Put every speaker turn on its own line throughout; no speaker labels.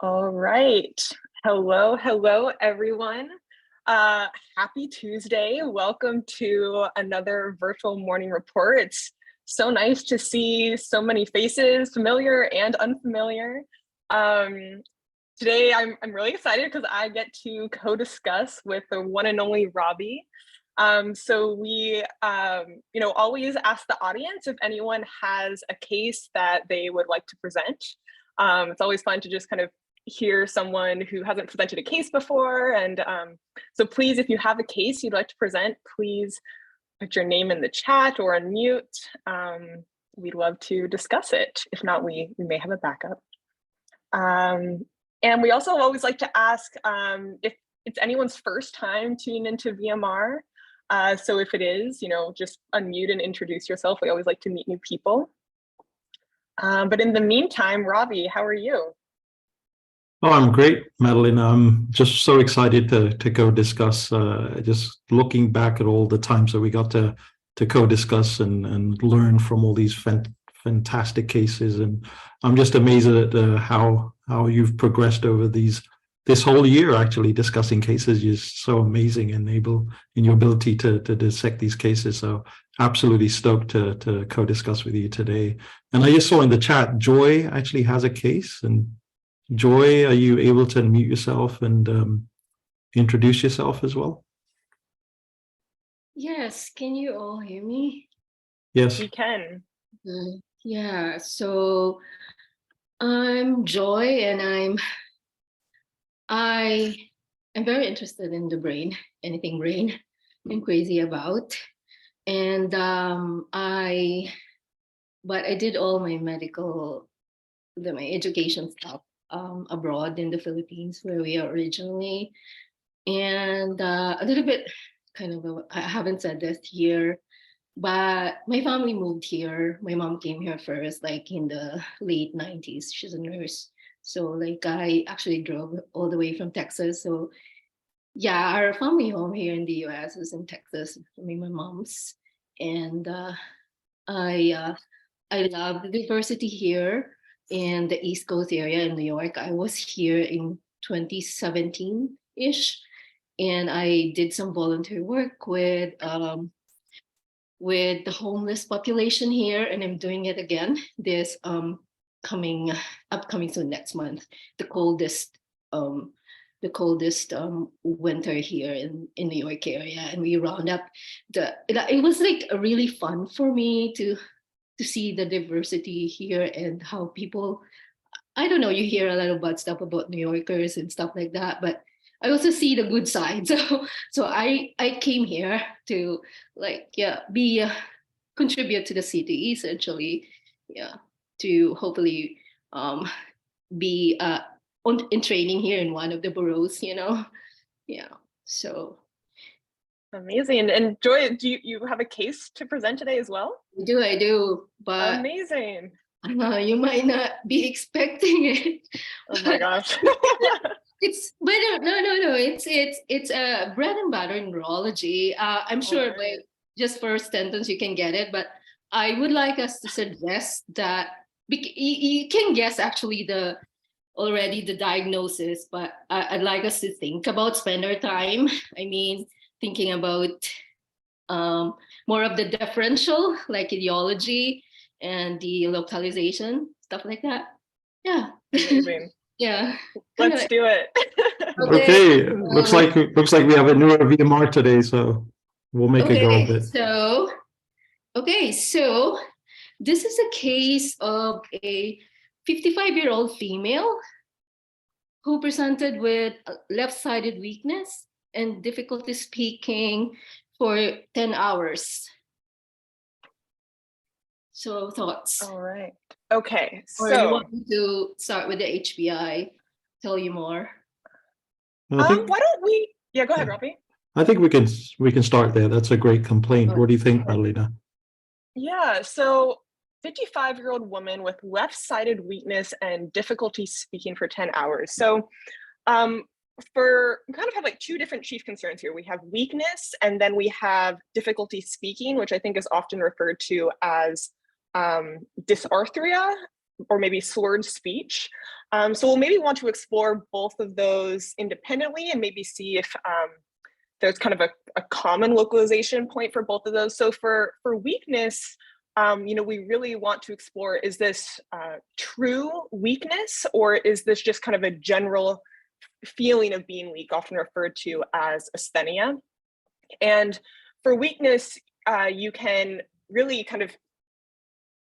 All right. Hello, everyone. Happy Tuesday. Welcome to another virtual morning report. It's so nice to see so many faces, familiar and unfamiliar. Today, I'm really excited because I get to co-discuss with the one and only Ravi. So we, always ask the audience if anyone has a case that they would like to present. It's always fun to just kind of hear someone who hasn't presented a case before. And so please, if you have a case you'd like to present, please put your name in the chat or unmute. We'd love to discuss it. If not, we may have a backup. And we also always like to ask if it's anyone's first time tuning into VMR. So if it is, just unmute and introduce yourself. We always like to meet new people. But in the meantime, Ravi, how are you?
Oh, I'm great, Madeline. I'm just so excited to co-discuss. Just looking back at all the times that we got to co-discuss and learn from all these fantastic cases, and I'm just amazed at how you've progressed over this whole year. Actually, discussing cases is so amazing and able in your ability to dissect these cases. So absolutely stoked to co-discuss with you today. And I just saw in the chat, Joy actually has a case. And Joy, are you able to unmute yourself and introduce yourself as well?
Yes, can you all hear me?
Yes.
We can.
Yeah, so I'm Joy, and I'm very interested in the brain, anything brain I'm crazy about. And I did all my my education stuff abroad in the Philippines, where we are originally. And a little bit I haven't said this here, but my family moved here. My mom came here first, like in the late 90s. She's a nurse. So like I actually drove all the way from Texas. So yeah, our family home here in the US is in Texas. I mean, my mom's. And I love the diversity here in the East Coast area in New York. I was here in 2017-ish, and I did some volunteer work with the homeless population here, and I'm doing it again this upcoming so next month, the coldest winter here in New York area, and we round up it was like really fun for me to see the diversity here and how people, I don't know, you hear a lot of bad stuff about New Yorkers and stuff like that, but I also see the good side. So I came here to contribute to the city essentially, to hopefully be in training here in one of the boroughs, so.
Amazing. And Joy, do you have a case to present today as well?
I do, but
amazing.
You might not be expecting it.
Oh my gosh.
No. It's a bread and butter in neurology. I'm sure by just first sentence you can get it, but I would like us to suggest that you can guess actually the diagnosis, but I'd like us to spend our time. I mean, thinking about more of the differential, like ideology and the localization, stuff like that. Yeah.
Amazing.
Yeah.
Let's do it.
Okay. Looks like we have a newer VMR today, so we'll make a go of it.
So this is a case of a 55-year-old female who presented with left-sided weakness and difficulty speaking for 10 hours. So thoughts?
All right. Okay.
Or you want me to start with the HBI, tell you more?
Why don't we? Yeah, go ahead, Robbie.
I think we can start there. That's a great complaint. What do you think, Madalena?
Yeah. So 55-year-old woman with left-sided weakness and difficulty speaking for 10 hours. So we kind of have like two different chief concerns here. We have weakness, and then we have difficulty speaking, which I think is often referred to as dysarthria. or maybe slurred speech. So we'll maybe want to explore both of those independently and maybe see if there's kind of a common localization point for both of those. So for weakness, we really want to explore, is this true weakness, or is this just kind of a general feeling of being weak, often referred to as asthenia? And for weakness, you can really kind of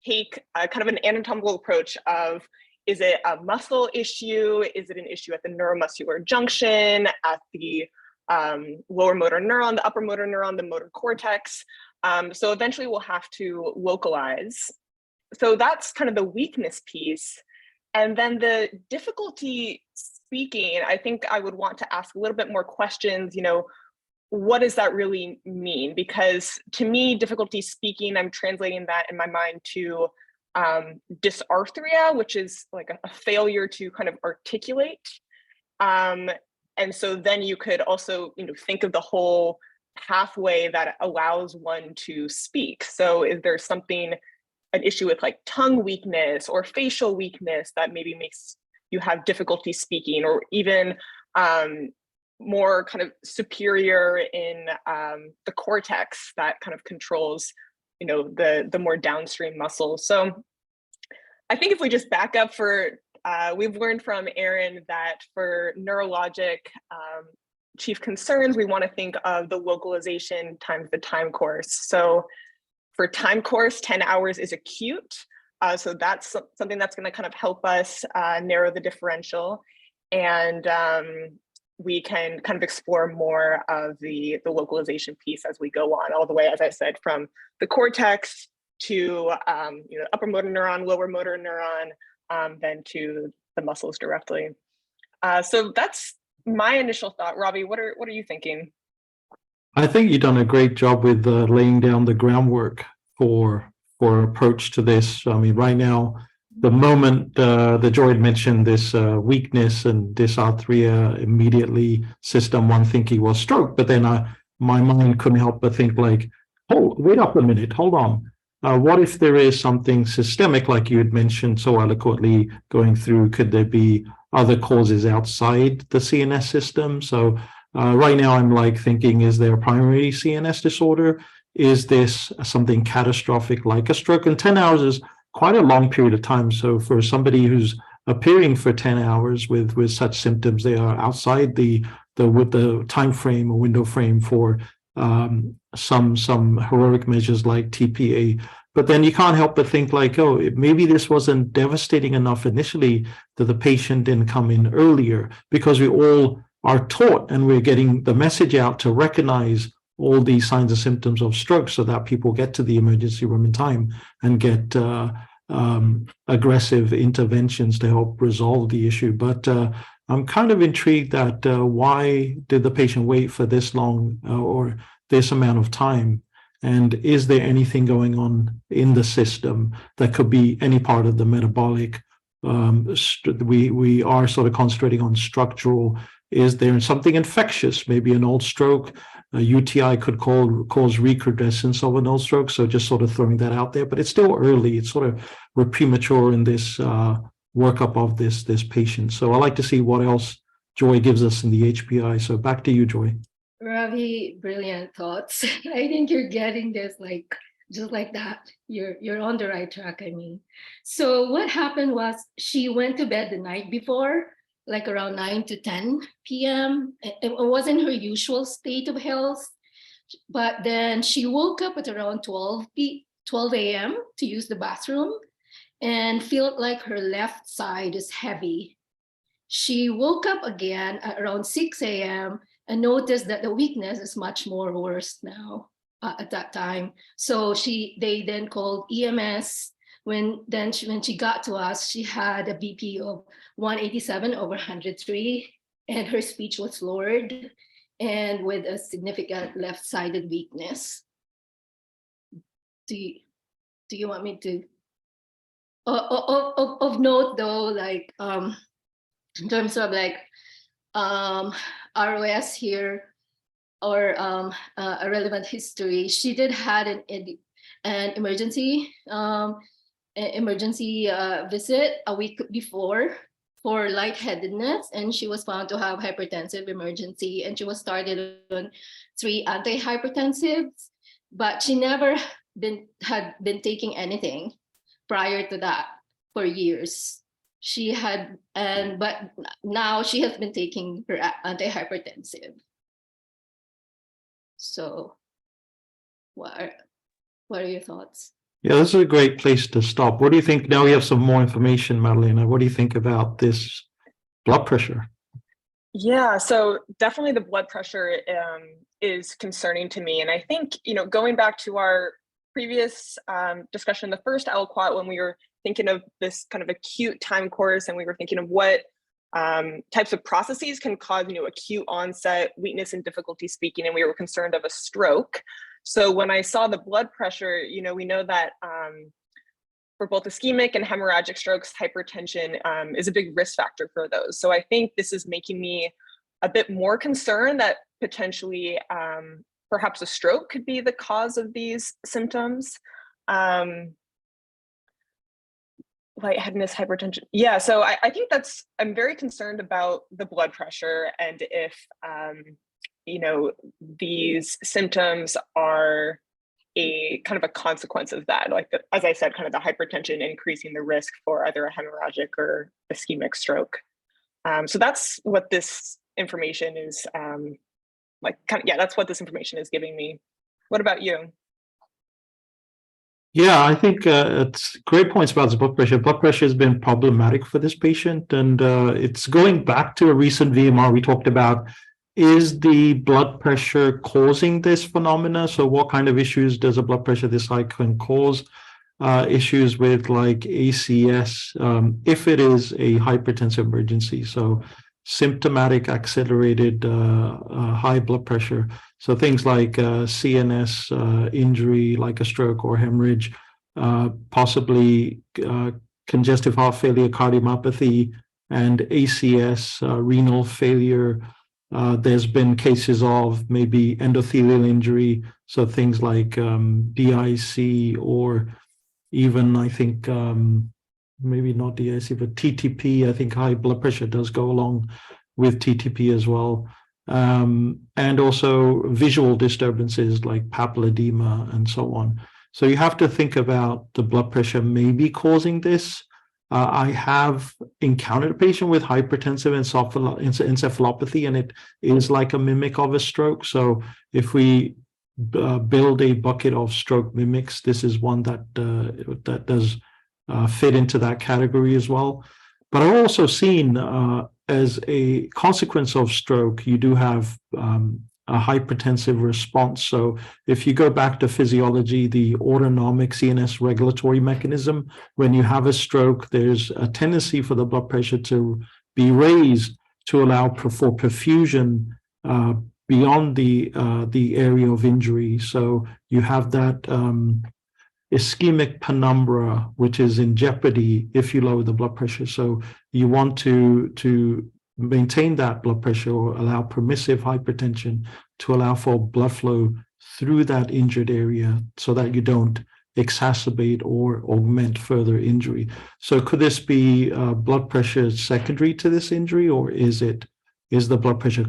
take kind of an anatomical approach of, is it a muscle issue? Is it an issue at the neuromuscular junction, at the lower motor neuron, the upper motor neuron, the motor cortex? So eventually we'll have to localize. So that's kind of the weakness piece. And then the difficulty speaking, I think I would want to ask a little bit more questions, what does that really mean? Because to me, difficulty speaking, I'm translating that in my mind to dysarthria, which is like a failure to kind of articulate. And so then you could also, think of the whole pathway that allows one to speak. So is there an issue with like tongue weakness or facial weakness that maybe makes you have difficulty speaking, or even more kind of superior in the cortex that kind of controls, the more downstream muscles. So I think if we just back up we've learned from Aaron that for neurologic chief concerns, we want to think of the localization times the time course. So for time course, 10 hours is acute. So that's something that's going to kind of help us narrow the differential. And we can kind of explore more of the localization piece as we go on, all the way, as I said, from the cortex to upper motor neuron, lower motor neuron, then to the muscles directly. So that's my initial thought. Ravi, what are you thinking?
I think you've done a great job with laying down the groundwork for approach to this. I mean, right now, the moment that Joy had mentioned this weakness and dysarthria, immediately system one thinking was stroke, but then my mind couldn't help but think like, oh, wait up a minute, hold on. What if there is something systemic, like you had mentioned so eloquently going through? Could there be other causes outside the CNS system? So right now I'm like thinking, is there a primary CNS disorder? Is this something catastrophic like a stroke? And 10 hours is quite a long period of time. So for somebody who's appearing for 10 hours with such symptoms, they are outside the time frame or window frame for some heroic measures like TPA. But then you can't help but think like, oh, maybe this wasn't devastating enough initially that the patient didn't come in earlier, because we all are taught and we're getting the message out to recognize all these signs and symptoms of stroke so that people get to the emergency room in time and get aggressive interventions to help resolve the issue. But I'm kind of intrigued that why did the patient wait for this long or this amount of time? And is there anything going on in the system that could be any part of the metabolic? We are sort of concentrating on structural. Is there something infectious, maybe an old stroke? A UTI could cause recrudescence of an old stroke. So just sort of throwing that out there, but it's still early. It's sort of, we're premature in this workup of this patient. So I like to see what else Joy gives us in the HPI. So back to you, Joy.
Ravi, brilliant thoughts. I think you're getting this just like that. You're on the right track, I mean. So what happened was she went to bed the night before, like around 9 to 10 p.m. It wasn't her usual state of health, but then she woke up at around 12 a.m. to use the bathroom and felt like her left side is heavy. She woke up again at around 6 a.m. and noticed that the weakness is much more worse now at that time. So they then called EMS. When she got to us, she had a BP of 187/103, and her speech was slurred and with a significant left-sided weakness. Do you want me to? Of note though, like in terms of like ROS here, or a relevant history, she did had an emergency emergency visit a week before for lightheadedness, and she was found to have hypertensive emergency, and she was started on 3 antihypertensives, but she never had been taking anything prior to that for years. But now she has been taking her antihypertensive. So what are your thoughts?
Yeah, this is a great place to stop. What do you think? Now we have some more information, Madalena. What do you think about this blood pressure?
Yeah, so definitely the blood pressure is concerning to me. And I think, going back to our previous discussion, the first aliquot, when we were thinking of this kind of acute time course, and we were thinking of what types of processes can cause, acute onset weakness and difficulty speaking, and we were concerned of a stroke. So when I saw the blood pressure, we know that for both ischemic and hemorrhagic strokes, hypertension is a big risk factor for those. So I think this is making me a bit more concerned that potentially perhaps a stroke could be the cause of these symptoms. Lightheadedness, hypertension. Yeah, so I think I'm very concerned about the blood pressure, and if, these symptoms are a kind of a consequence of that, as I said, kind of the hypertension increasing the risk for either a hemorrhagic or ischemic stroke. So that's what this information is that's what this information is giving me. What about you?
Yeah, I think it's great points about the blood pressure. Blood pressure has been problematic for this patient, and it's going back to a recent VMR we talked about. Is the blood pressure causing this phenomena? So what kind of issues does a blood pressure this high can cause? Issues with like ACS, if it is a hypertensive emergency. So symptomatic accelerated high blood pressure. So things like CNS injury, like a stroke or hemorrhage, possibly congestive heart failure, cardiomyopathy, and ACS, renal failure. There's been cases of maybe endothelial injury, so things like DIC, or even I think maybe not DIC, but TTP. I think high blood pressure does go along with TTP as well. And also visual disturbances like papilledema and so on. So you have to think about the blood pressure maybe causing this. I have encountered a patient with hypertensive encephalopathy, and it is like a mimic of a stroke. So if we build a bucket of stroke mimics, this is one that does fit into that category as well. But I've also seen as a consequence of stroke, you do have a hypertensive response. So if you go back to physiology, the autonomic CNS regulatory mechanism, when you have a stroke, there's a tendency for the blood pressure to be raised to allow for perfusion beyond the area of injury. So you have that ischemic penumbra, which is in jeopardy if you lower the blood pressure. So you want to maintain that blood pressure or allow permissive hypertension to allow for blood flow through that injured area so that you don't exacerbate or augment further injury. So could this be blood pressure secondary to this injury, or is the blood pressure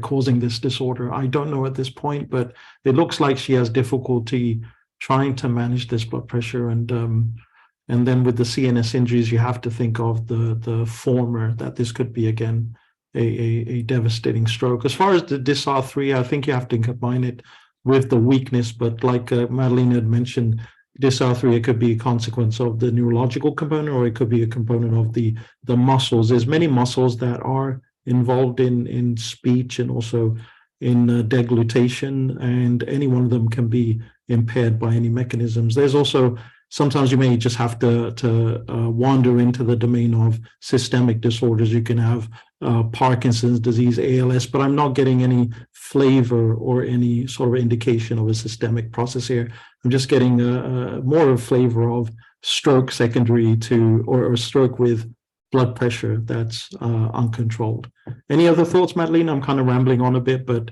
causing this disorder? I don't know at this point, but it looks like she has difficulty trying to manage this blood pressure, and then with the CNS injuries, you have to think of the former, that this could be again a devastating stroke. As far as the DISR3, I think you have to combine it with the weakness, but like Madalena had mentioned, DISR3, it could be a consequence of the neurological component, or it could be a component of the muscles. There's many muscles that are involved in speech and also in deglutition, and any one of them can be impaired by any mechanisms. There's also sometimes you may just have to wander into the domain of systemic disorders. You can have Parkinson's disease, ALS, but I'm not getting any flavor or any sort of indication of a systemic process here. I'm just getting more of a flavor of stroke secondary to, or stroke with blood pressure that's uncontrolled. Any other thoughts, Madeleine? I'm kind of rambling on a bit, but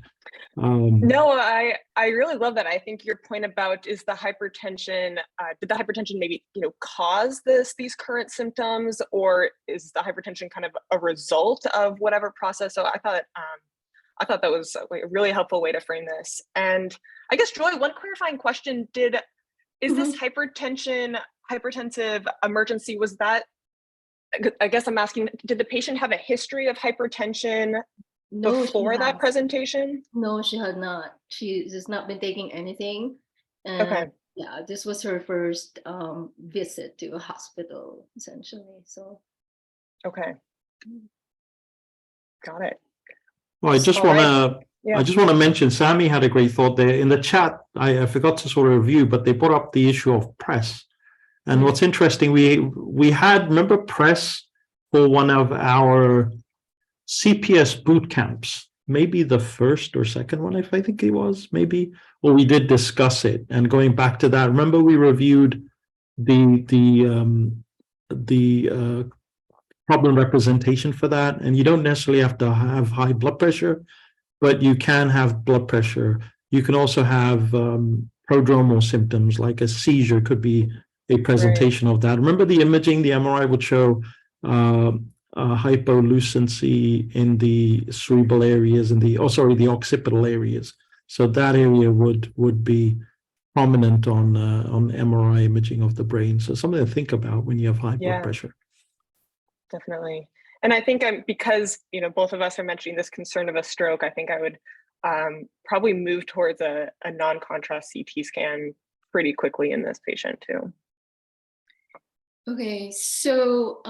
No, I really love that. I think your point about is the hypertension, did the hypertension maybe, cause these current symptoms, or is the hypertension kind of a result of whatever process? So I thought that was a really helpful way to frame this. And I guess, Joy, one clarifying question, is this hypertensive emergency, was that, I guess I'm asking, did the patient have a history of hypertension before that presentation?
No, she had not. She has not been taking anything. And
okay.
Yeah, this was her first visit to a hospital, essentially. So.
Okay. Got it.
Well, I just want to mention, Sammy had a great thought there in the chat. I forgot to sort of review, but they brought up the issue of press. And what's interesting, we had, remember press for one of our CPS boot camps, maybe the first or second one, if I think it was, maybe, well, we did discuss it. And going back to that, remember we reviewed the problem representation for that, and you don't necessarily have to have high blood pressure, but you can have blood pressure. You can also have prodromal symptoms, like a seizure could be a presentation of that. Remember the imaging, the MRI would show hypolucency in the cerebral areas, in the the occipital areas. So that area would be prominent on MRI imaging of the brain. So something to think about when you have high blood pressure.
Definitely. And I think because both of us are mentioning this concern of a stroke, I think I would probably move towards a non-contrast CT scan pretty quickly in this patient too.
Okay, so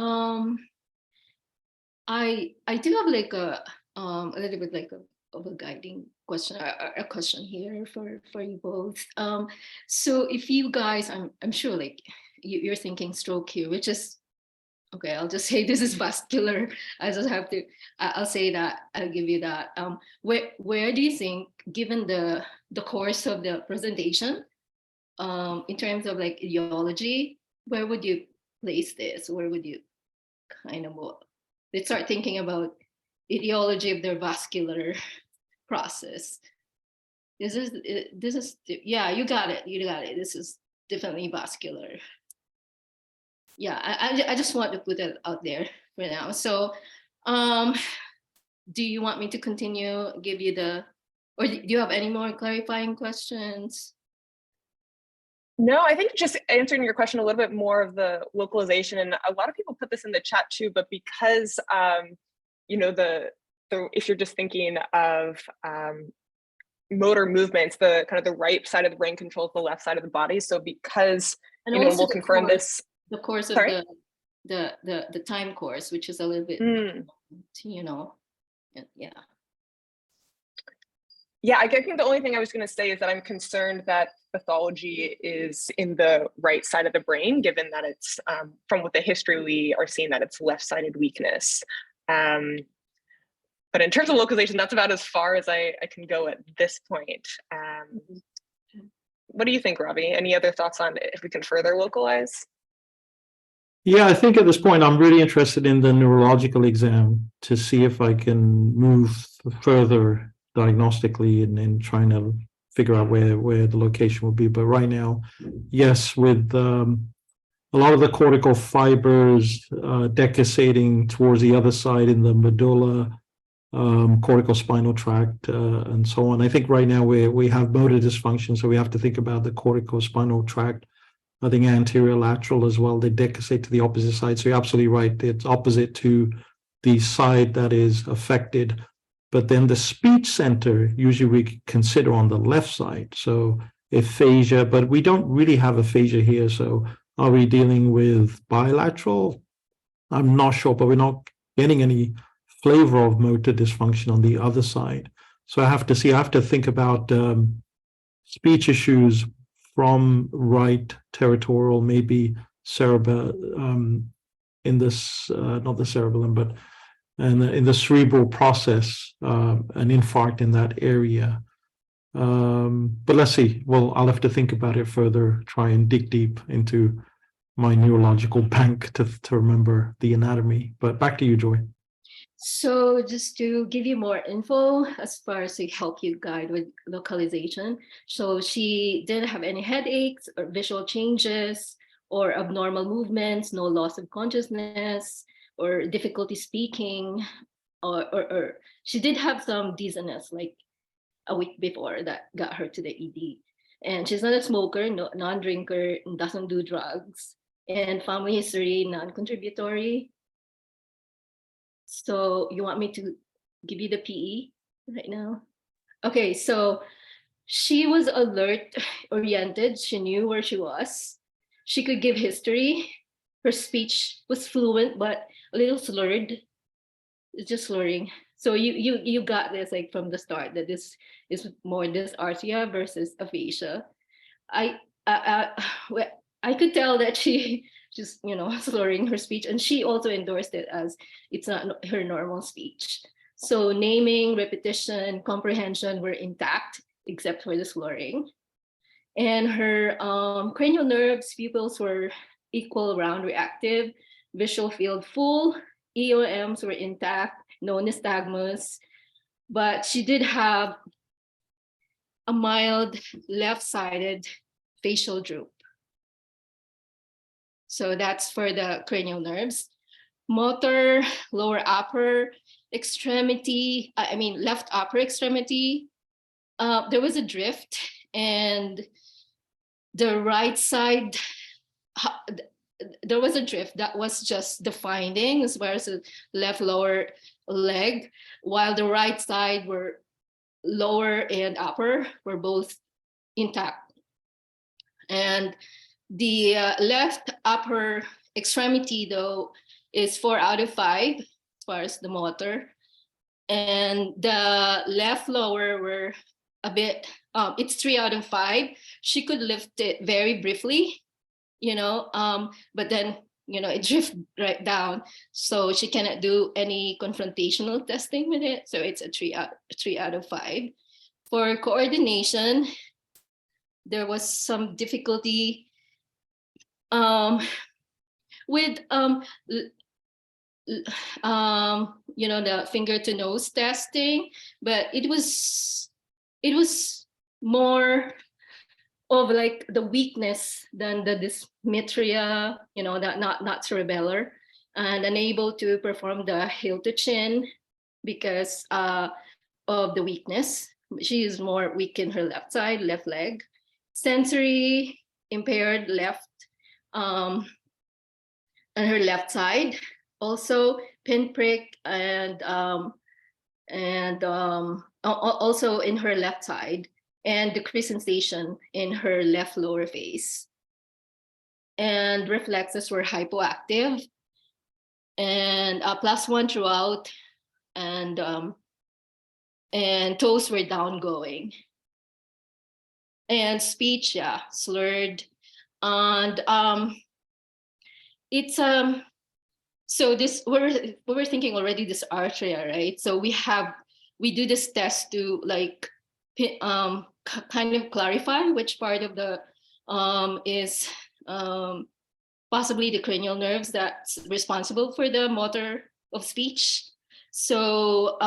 I do have like a little bit like of a guiding question, a question here for you both. So if you guys, I'm sure like you're thinking stroke here, which is okay. I'll just say this is vascular. I just have to. I'll say that. I'll give you that. Where do you think, given the course of the presentation, in terms of like etiology, where would you place this? Where would you kind of let's start thinking about etiology of their vascular process? This is yeah, you got it. This is definitely vascular. Yeah, I just want to put it out there for now. So do you want me to continue, give you or do you have any more clarifying questions?
No, I think just answering your question a little bit more of the localization, and a lot of people put this in the chat too, but because if you're just thinking of motor movements, the kind of the right side of the brain controls the left side of the body. So because we'll confirm this.
The course of the time course, which is a little bit
Yeah, I think the only thing I was going to say is that I'm concerned that pathology is in the right side of the brain, given that it's from what the history we are seeing that it's left-sided weakness. But in terms of localization, that's about as far as I can go at this point. What do you think, Ravi? Any other thoughts on if we can further localize?
Yeah, I think at this point, I'm really interested in the neurological exam to see if I can move further diagnostically and trying to figure out where the location will be. But right now, yes, with a lot of the cortical fibers decussating towards the other side in the medulla, cortical spinal tract, and so on. I think right now we have motor dysfunction, so we have to think about the cortical spinal tract. I think anterior lateral as well, they decussate to the opposite side. So you're absolutely right. It's opposite to the side that is affected. But then the speech center, usually we consider on the left side. So aphasia, but we don't really have aphasia here. So are we dealing with bilateral? I'm not sure, but we're not getting any flavor of motor dysfunction on the other side. So I have to see, I have to think about speech issues from right territorial, maybe cerebral, in this, not the cerebellum, but in the cerebral process, an infarct in that area. But let's see. Well, I'll have to think about it further, try and dig deep into my neurological bank to remember the anatomy. But back to you, Joy.
So just to give you more info as far as to help you guide with localization. So she didn't have any headaches or visual changes or abnormal movements, no loss of consciousness or difficulty speaking, or she did have some dizziness like a week before that got her to the ED. And she's not a smoker, no, non-drinker, doesn't do drugs, and family history, non-contributory. So you want me to give you the PE right now? Okay, so she was alert oriented. She knew where she was. She could give history. Her speech was fluent, but a little slurred. It's just slurring. So you got this like from the start that this is more dysarthria versus aphasia. I well, I could tell that she just slurring her speech, and she also endorsed it as it's not her normal speech. So naming, repetition, comprehension were intact except for the slurring, and her cranial nerves, pupils were equal, round, reactive, visual field full, EOMs were intact, no nystagmus, but she did have a mild left-sided facial droop. So that's for the cranial nerves. Motor, lower upper extremity, left upper extremity, there was a drift, and the right side, there was a drift that was just the findings, whereas the left lower leg, while the right side were lower and upper were both intact. And the left upper extremity, though, is 4 out of 5 as far as the motor. And the left lower were a bit, it's 3 out of 5. She could lift it very briefly, but then, it drifted right down. So she cannot do any confrontational testing with it. So it's a 3 out of 5. For coordination, there was some difficulty with the finger to nose testing, but it was more of like the weakness than the dysmetria, that not cerebellar, and unable to perform the heel to chin because of the weakness. She is more weak in her left side, left leg. Sensory impaired left on her left side, also pinprick and also in her left side, and decreased sensation in her left lower face. And reflexes were hypoactive and +1 throughout, and toes were downgoing. And speech, slurred. And it's so this we're thinking already this arthria, right? So we do this test to like kind of clarify which part of the is possibly the cranial nerves that's responsible for the motor of speech. So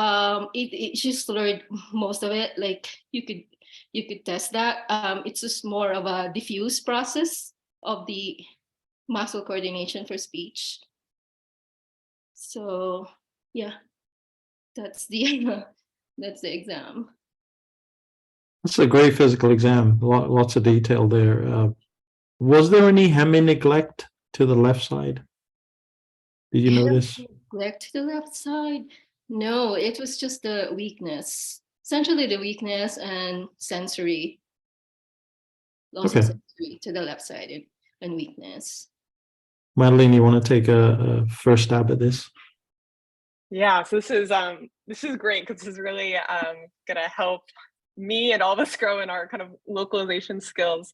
it just slurred most of it. Like you could test that. It's just more of a diffuse process of the muscle coordination for speech. So yeah, that's the that's the exam.
That's a great physical exam. Lots of detail there. Was there any hemi-neglect to the left side? Did you notice?
Neglect to the left side? No, it was just the weakness. Essentially the weakness and sensory. Loss of sensory to the left side and weakness.
Madeline, you want to take a first stab at this?
Yeah, so this is great because this is really gonna help me and all of us grow in our kind of localization skills.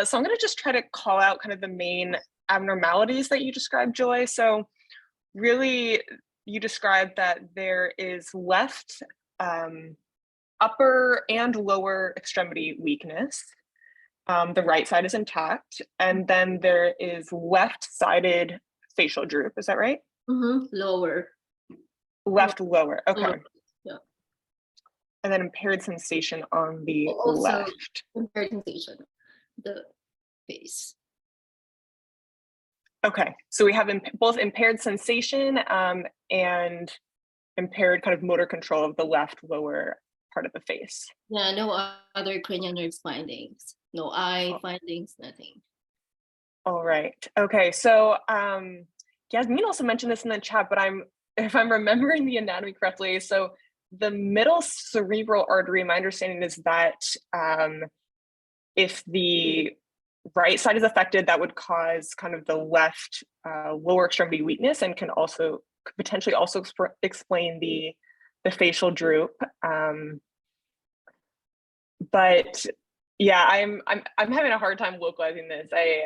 So I'm gonna just try to call out kind of the main abnormalities that you described, Joy. So really, you described that there is left upper and lower extremity weakness. The right side is intact, and then there is left-sided facial droop. Is that right?
Mm-hmm. Lower.
Left lower. Okay.
Lower. Yeah.
And then impaired sensation on the
Also
left.
impaired sensation, the face.
Okay, so we have both impaired sensation and impaired kind of motor control of the left lower part of the face.
Yeah, no other cranial nerves findings, no eye findings, nothing.
All right. Okay, so Yasmin also mentioned this in the chat, but if I'm remembering the anatomy correctly, so the middle cerebral artery, my understanding is that if the right side is affected, that would cause kind of the left lower extremity weakness and could potentially also explain the facial droop. But yeah, I'm having a hard time localizing this. I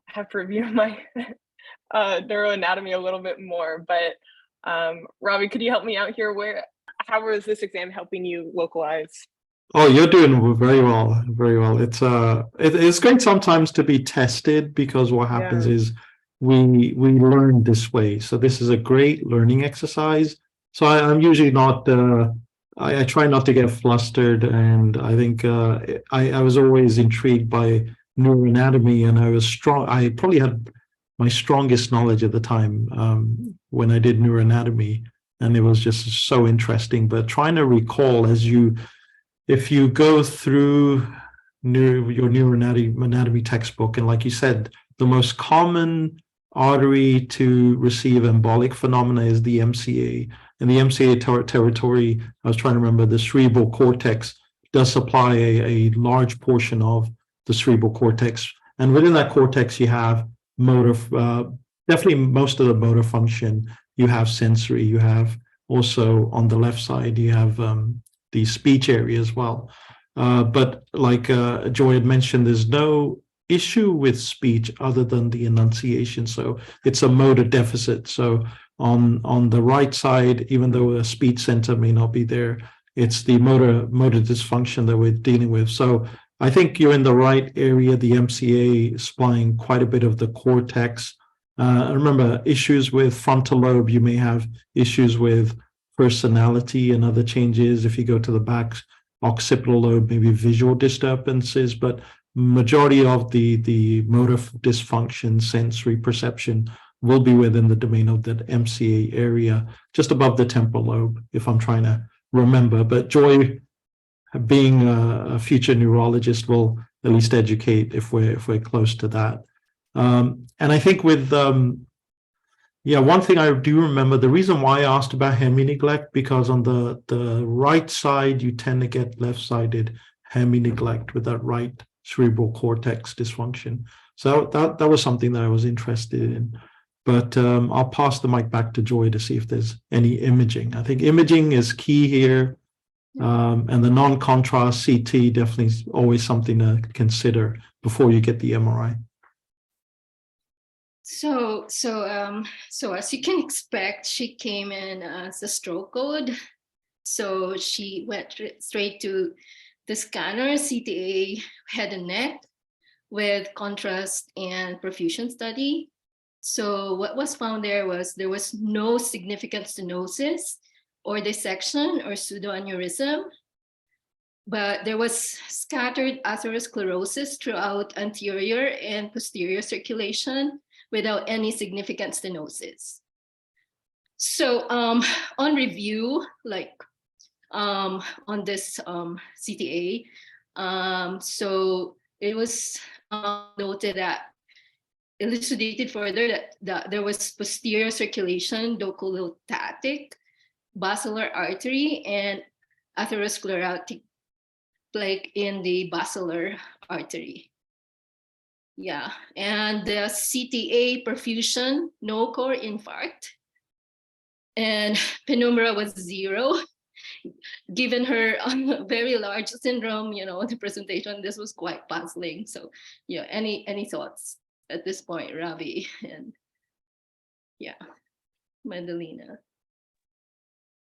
have to review my neuroanatomy a little bit more, but Ravi, could you help me out here? How was this exam helping you localize?
Oh, you're doing very well, very well. It's great sometimes to be tested, because what happens is we learn this way. So this is a great learning exercise. So I'm usually not I try not to get flustered, and I think I was always intrigued by neuroanatomy, and I probably had my strongest knowledge at the time when I did neuroanatomy, and it was just so interesting. But trying to recall if you go through your neuroanatomy textbook, and like you said, the most common artery to receive embolic phenomena is the MCA. And the MCA territory, I was trying to remember, the cerebral cortex does supply a large portion of the cerebral cortex. And within that cortex, you have motor, definitely most of the motor function. You have sensory, you have also on the left side, you have the speech area as well. But like Joy had mentioned, there's no issue with speech other than the enunciation. So it's a motor deficit. So on the right side, even though a speech center may not be there, it's the motor dysfunction that we're dealing with. So I think you're in the right area. The MCA supplying quite a bit of the cortex. Remember, issues with frontal lobe, you may have issues with personality and other changes. If you go to the back occipital lobe, maybe visual disturbances, but majority of the motor dysfunction, sensory perception will be within the domain of that MCA area, just above the temporal lobe, if I'm trying to remember. But Joy, being a future neurologist, will at least educate if we're close to that. And I think with one thing I do remember, the reason why I asked about hemi-neglect, because on the right side, you tend to get left-sided hemi-neglect with that right cerebral cortex dysfunction. So that was something that I was interested in. But I'll pass the mic back to Joy to see if there's any imaging. I think imaging is key here. And the non-contrast CT definitely is always something to consider before you get the MRI.
So as you can expect, she came in as a stroke code. So she went straight to the scanner, CTA, head and neck, with contrast and perfusion study. So what was found there was no significant stenosis or dissection or pseudoaneurysm, but there was scattered atherosclerosis throughout anterior and posterior circulation without any significant stenosis. So on review, like on this CTA, so it was noted that elucidated further that there was posterior circulation, docolotatic, basilar artery, and atherosclerotic plaque in the basilar artery. Yeah, and the CTA perfusion, no core infarct, and penumbra was 0. Given her very large syndrome, the presentation, this was quite puzzling. So, any thoughts at this point, Ravi and Madalena?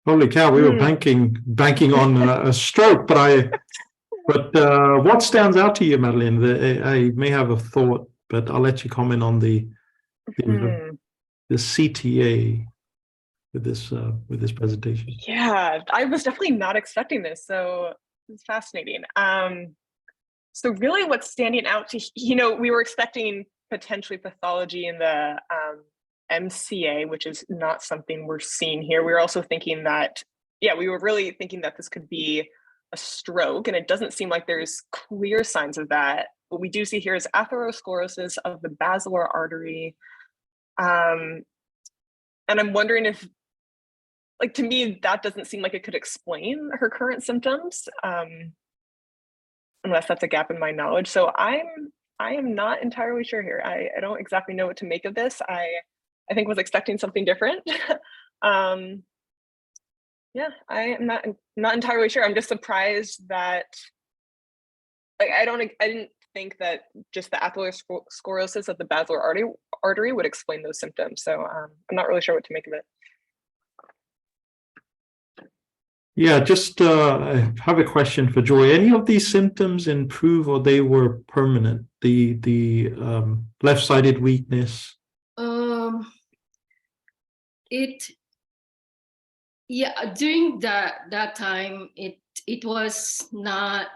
Holy cow, we were banking on a stroke, but what stands out to you, Madeline? I may have a thought, but I'll let you comment on the CTA. with this presentation.
Yeah, I was definitely not expecting this, so it's fascinating. So really what's standing out to, we were expecting potentially pathology in the MCA, which is not something we're seeing here. We were also thinking that, we were really thinking that this could be a stroke, and it doesn't seem like there's clear signs of that. What we do see here is atherosclerosis of the basilar artery. And I'm wondering if, to me, that doesn't seem like it could explain her current symptoms. Unless that's a gap in my knowledge. So I am not entirely sure here. I don't exactly know what to make of this. I think was expecting something different. I am not entirely sure. I'm just surprised that I didn't think that just the atherosclerosis of the basilar artery would explain those symptoms. So I'm not really sure what to make of it.
Yeah, just I have a question for Joy. Any of these symptoms improve, or they were permanent? The left-sided weakness.
During that time, it was not.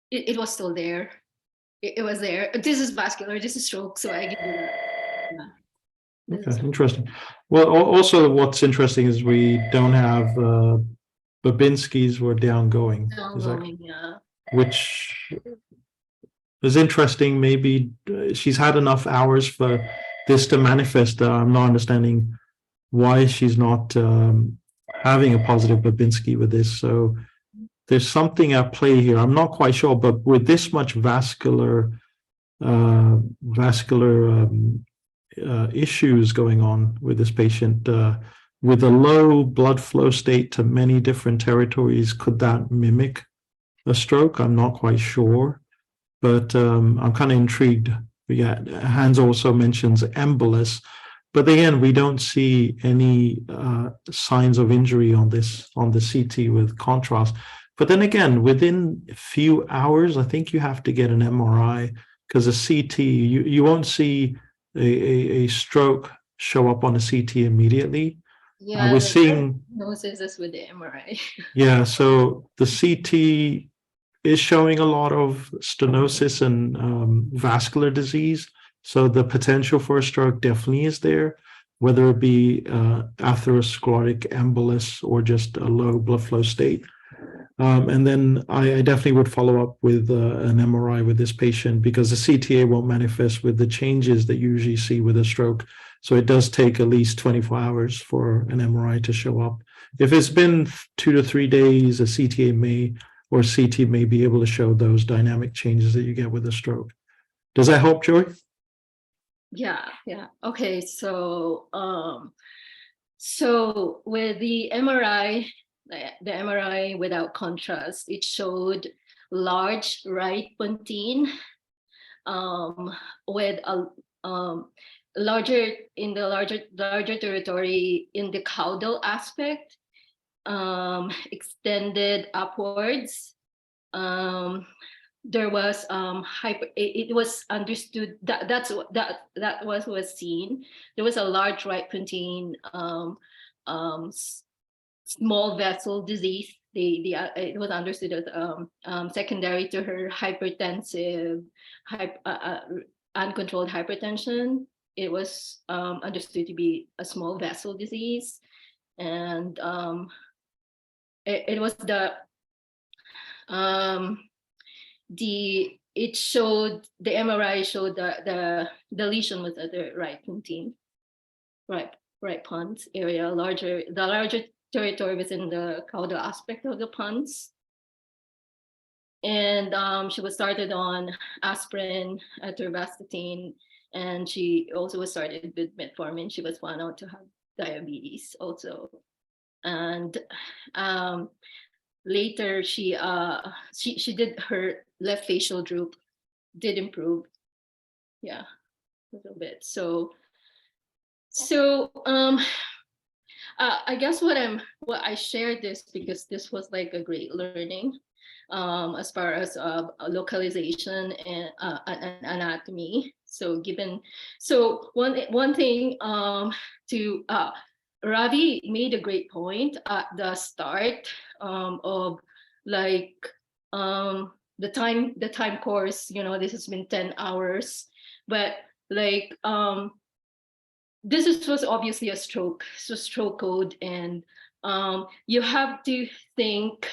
It was still there. It was there. This is vascular. This is stroke. So I give you that. Yeah.
Okay, interesting. Well, also what's interesting is we don't have Babinski's were downgoing.
Yeah.
Which is interesting. Maybe she's had enough hours for this to manifest. I'm not understanding why she's not having a positive Babinski with this. So there's something at play here. I'm not quite sure, but with this much vascular issues going on with this patient, with a low blood flow state to many different territories, could that mimic a stroke? I'm not quite sure, but I'm kind of intrigued. Yeah, Hans also mentions embolus, but again, we don't see any signs of injury on the CT with contrast. But then again, within a few hours, I think you have to get an MRI, because a CT, you won't see a stroke show up on a CT immediately.
Yeah,
we're seeing
diagnosis with the MRI.
Yeah, so the CT is showing a lot of stenosis and vascular disease. So the potential for a stroke definitely is there, whether it be atherosclerotic embolus or just a low blood flow state. And then I definitely would follow up with an MRI with this patient, because the CTA won't manifest with the changes that you usually see with a stroke. So it does take at least 24 hours for an MRI to show up. If it's been 2 to 3 days, a CTA or CT may be able to show those dynamic changes that you get with a stroke. Does that help, Joy?
Yeah. Okay, so so with the MRI, without contrast, it showed large right pontine with a larger territory in the caudal aspect, extended upwards. There was it was understood that that was seen. There was a large right pontine small vessel disease. It was understood as secondary to her hypertensive, uncontrolled hypertension. It was understood to be a small vessel disease, and it was it showed, the MRI showed the lesion was at the right pontine, right pons area, the larger territory within the caudal aspect of the pons. And she was started on aspirin, atorvastatin, and she also was started with metformin. She was found out to have diabetes also. And later she did her left facial droop, did improve. Yeah, a little bit. So I guess what I shared this because this was like a great learning as far as localization and anatomy. So one thing to Ravi made a great point at the start of like the time course. You know, this has been 10 hours, but like was obviously a stroke, so stroke code, and you have to think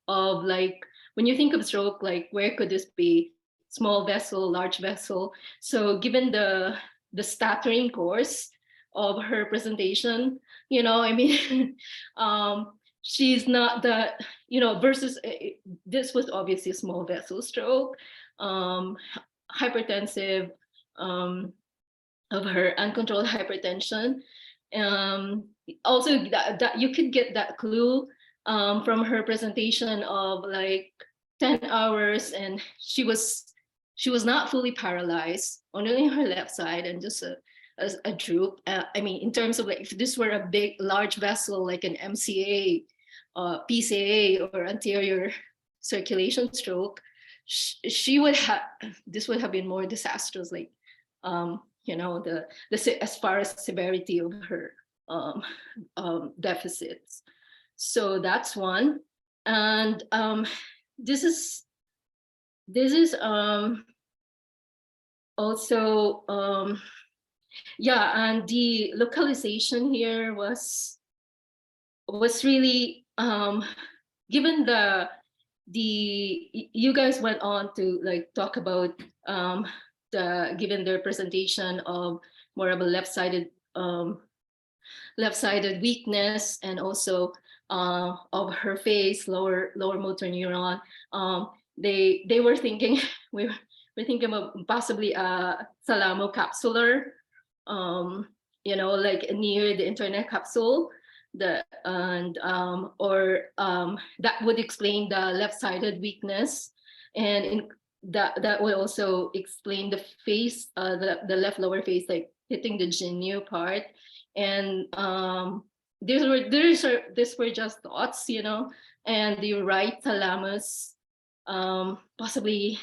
of like when you think of stroke, like where could this be? Small vessel, large vessel. So given the stuttering course of her presentation, you know, I mean, she's not the, you know, versus this was obviously a small vessel stroke, hypertensive. Of her uncontrolled hypertension. Also, that you could get that clue from her presentation of like 10 hours, and she was not fully paralyzed, only her left side, and just a droop. I mean, in terms of like if this were a big, large vessel like an MCA, PCA, or anterior circulation stroke, she would have, this would have been more disastrous. Like you know, the as far as severity of her deficits. So that's one. And this is also yeah, and the localization here was really given you guys went on to like talk about given their presentation of more of a left-sided weakness, and also of her face, lower motor neuron. They were thinking we were thinking of possibly a thalamo-capsular, you know, like near the internet capsule, that would explain the left-sided weakness, and that would also explain the face, the left lower face, like hitting the genu part. And these were just thoughts, you know. And the right thalamus, possibly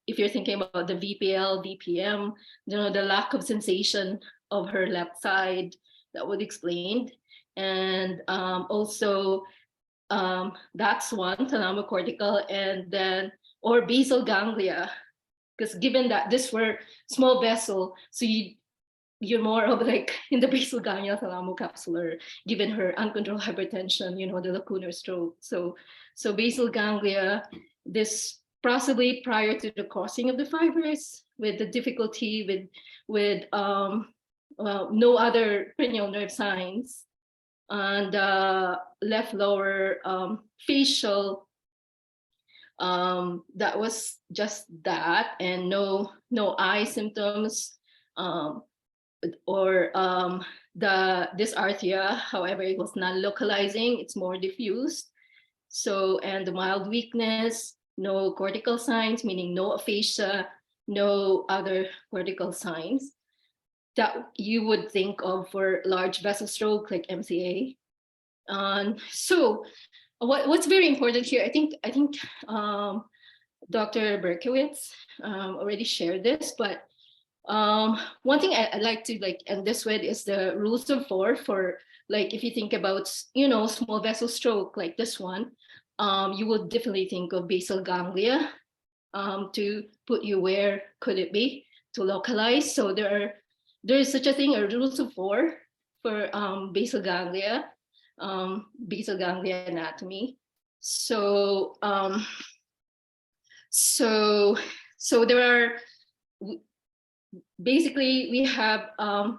if you're thinking about the VPL, VPM, you know, the lack of sensation of her left side, that would explain. And also that's one, thalamocortical, and then or basal ganglia, because given that this were small vessel, so you're more of like in the basal ganglia thalamocapsular, given her uncontrolled hypertension, you know, the lacunar stroke. So basal ganglia, this possibly prior to the crossing of the fibers, with the difficulty with no other cranial nerve signs, and left lower facial, that was just that, and no eye symptoms, or dysarthria. However, it was not localizing, it's more diffused. So, and the mild weakness, no cortical signs, meaning no aphasia, no other cortical signs that you would think of for large vessel stroke like MCA. So what's very important here, I think Dr. Berkowitz already shared this, but one thing I'd like to like end this with is the rules of 4 for like, if you think about, you know, small vessel stroke like this one, you would definitely think of basal ganglia to put you where could it be to localize. So there is such a thing, a rules of 4 for basal ganglia anatomy. So so there are basically we have 4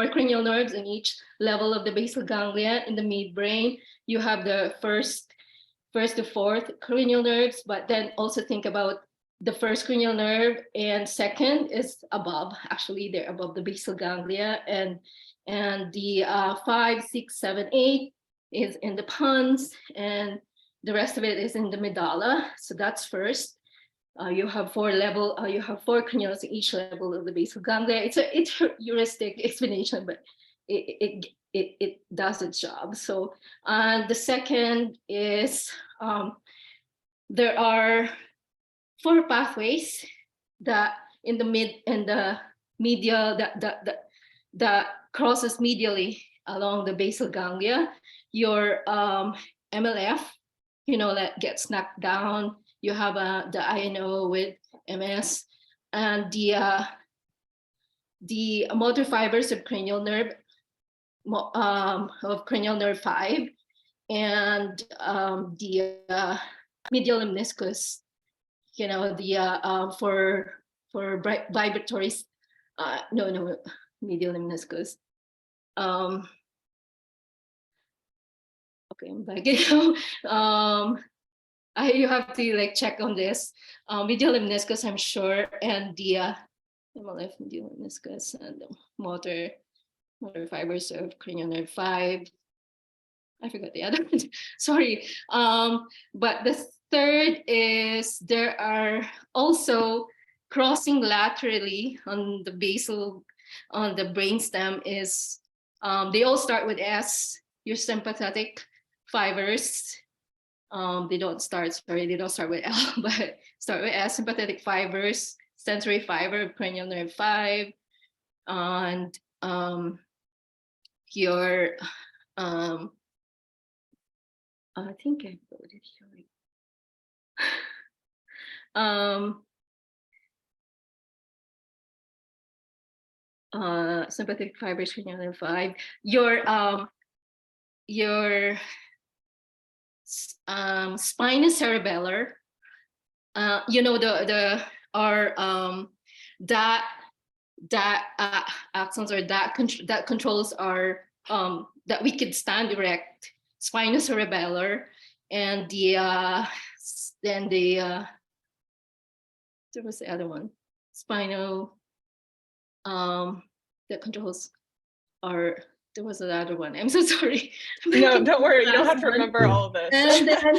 cranial nerves in each level of the basal ganglia. In the midbrain, you have the first to fourth cranial nerves, but then also think about the first cranial nerve and second is above. Actually, they're above the basal ganglia, and the 5, 6, 7, 8 is in the pons, and the rest of it is in the medulla. So that's first. You have 4 cranial nerves in each level of the basal ganglia. It's a heuristic explanation, but it does its job. So the second is there are 4 pathways that in the medial, that crosses medially along the basal ganglia. Your MLF, that gets knocked down. You have the INO with MS, and the motor fibers of cranial nerve 5, and the medial lemniscus, for vibratory, no, medial lemniscus. Okay, I'm back. You have to check on this. Medial lemniscus, I'm sure, and the MLF, medial lemniscus, and the motor fibers of cranial nerve 5. I forgot the other one. Sorry. But the third is there are also crossing laterally on the basal, on the brainstem is, they all start with S, your sympathetic fibers. They don't start with L, but start with S, sympathetic fibers, sensory fiber of cranial nerve 5, and your I think I wrote it here. Sympathetic fibers, cranial nerve 5. Your spinous cerebellar. That axons, or that controls our that we could stand erect. Spinous cerebellar, and there was the other one, spinal, that controls our, there was another one. I'm so sorry.
No, don't worry. You don't have to remember all of this.
And then,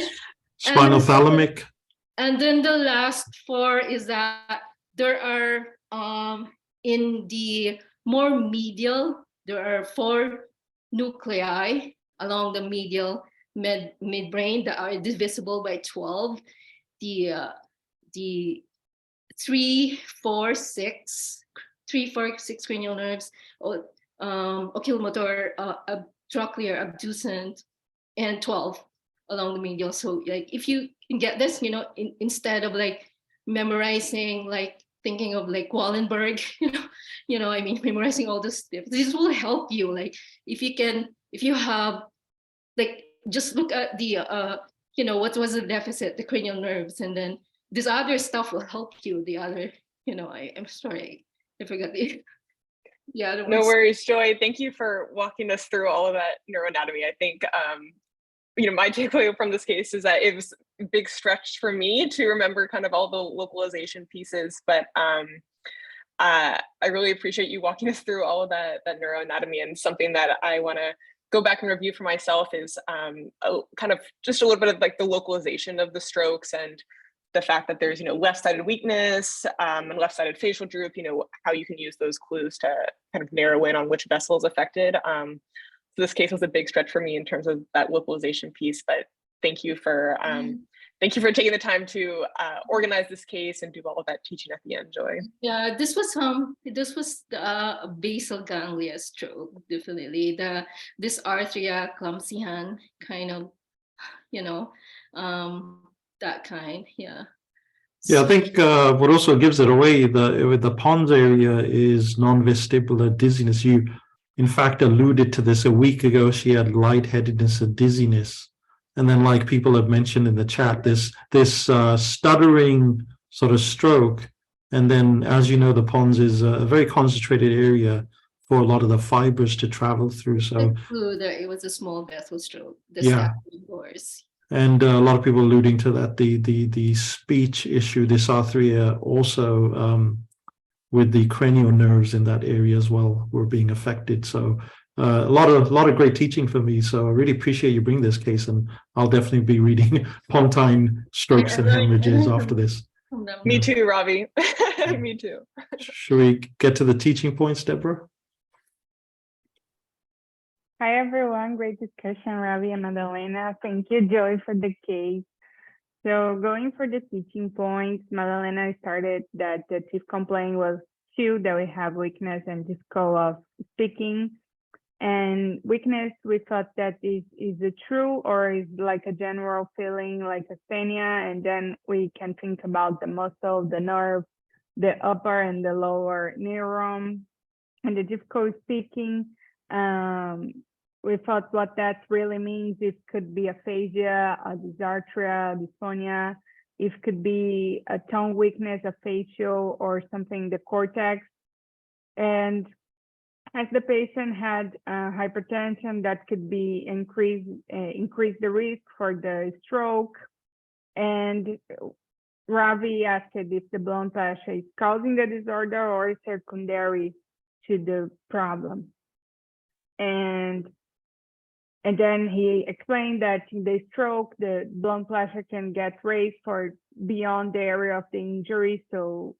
Spinal thalamic.
And then the last 4 is that there are, in the more medial, there are 4 nuclei along the medial midbrain that are divisible by 12. The 3, 4, 6 cranial nerves, oculomotor, trochlear, abducent, and 12 along the medial. So if you can get this, instead of memorizing, thinking of Wallenberg, memorizing all this stuff, this will help you. If you have, just look at the, what was the deficit, the cranial nerves, and then this other stuff will help you. The other, I'm sorry, I forgot the other ones.
No worries, Joy. Thank you for walking us through all of that neuroanatomy. I think, my takeaway from this case is that it was a big stretch for me to remember kind of all the localization pieces, but I really appreciate you walking us through all of that neuroanatomy. And something that I want to go back and review for myself is kind of just a little bit of the localization of the strokes, and the fact that there's left-sided weakness and left-sided facial droop, how you can use those clues to kind of narrow in on which vessel is affected. So this case was a big stretch for me in terms of that localization piece, but thank you for taking the time to organize this case and do all of that teaching at the end, Joy.
Yeah, this was the basal ganglia stroke, definitely. This arthria clumsihan kind of, that kind, yeah.
Yeah, I think what also gives it away with the pons area is non-vestibular dizziness. You, in fact, alluded to this a week ago. She had lightheadedness and dizziness. And then, like people have mentioned in the chat, this stuttering sort of stroke. And then, as you know, the pons is a very concentrated area for a lot of the fibers to travel through. So
it was a small vessel stroke.
Yeah. And a lot of people alluding to that, the speech issue, dysarthria, also with the cranial nerves in that area as well were being affected. So a lot of great teaching for me. So I really appreciate you bringing this case, and I'll definitely be reading pontine strokes and hemorrhages after this.
Me too, Ravi. Me too.
Should we get to the teaching points, Deborah?
Hi, everyone. Great discussion, Ravi and Madalena. Thank you, Joy, for the case. So going for the teaching points, Madalena started that the chief complaint was 2 that we have weakness and difficulty of speaking. And weakness, we thought that is it true or is like a general feeling like asthenia? And then we can think about the muscle, the nerve, the upper and the lower neuron, and the difficulty speaking. We thought what that really means. It could be aphasia, a dysarthria, dysphonia. It could be a tongue weakness, a facial, or something, the cortex. And as the patient had hypertension, that could be increase the risk for the stroke. And Ravi asked if the blunt pressure is causing the disorder or is secondary to the problem. And then he explained that in the stroke, the blood pressure can get raised for beyond the area of the injury, so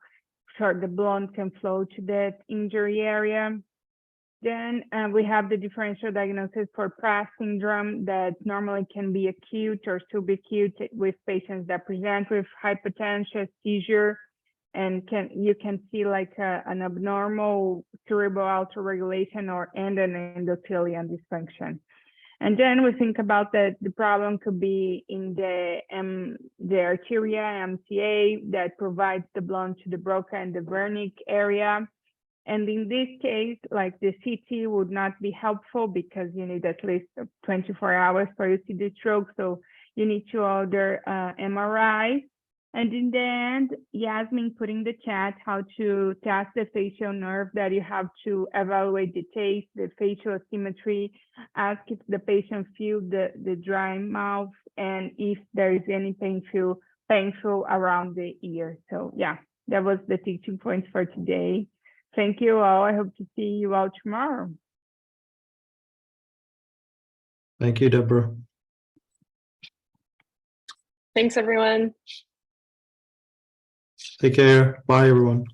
the blood can flow to that injury area. Then we have the differential diagnosis for Pratt syndrome that normally can be acute or subacute with patients that present with hypertension, seizure, and you can see like an abnormal cerebral autoregulation or an endothelial dysfunction. And then we think about that the problem could be in the arteria, MCA, that provides the blood to the Broca and the Wernicke area. And in this case, like the CT would not be helpful because you need at least 24 hours for you to see the stroke. So you need to order MRI. And in the end, Yasmin put in the chat how to test the facial nerve, that you have to evaluate the taste, the facial asymmetry, ask if the patient feels the dry mouth, and if there is any painful around the ear. So yeah, that was the teaching points for today. Thank you all. I hope to see you all tomorrow.
Thank you, Deborah.
Thanks, everyone.
Take care. Bye, everyone.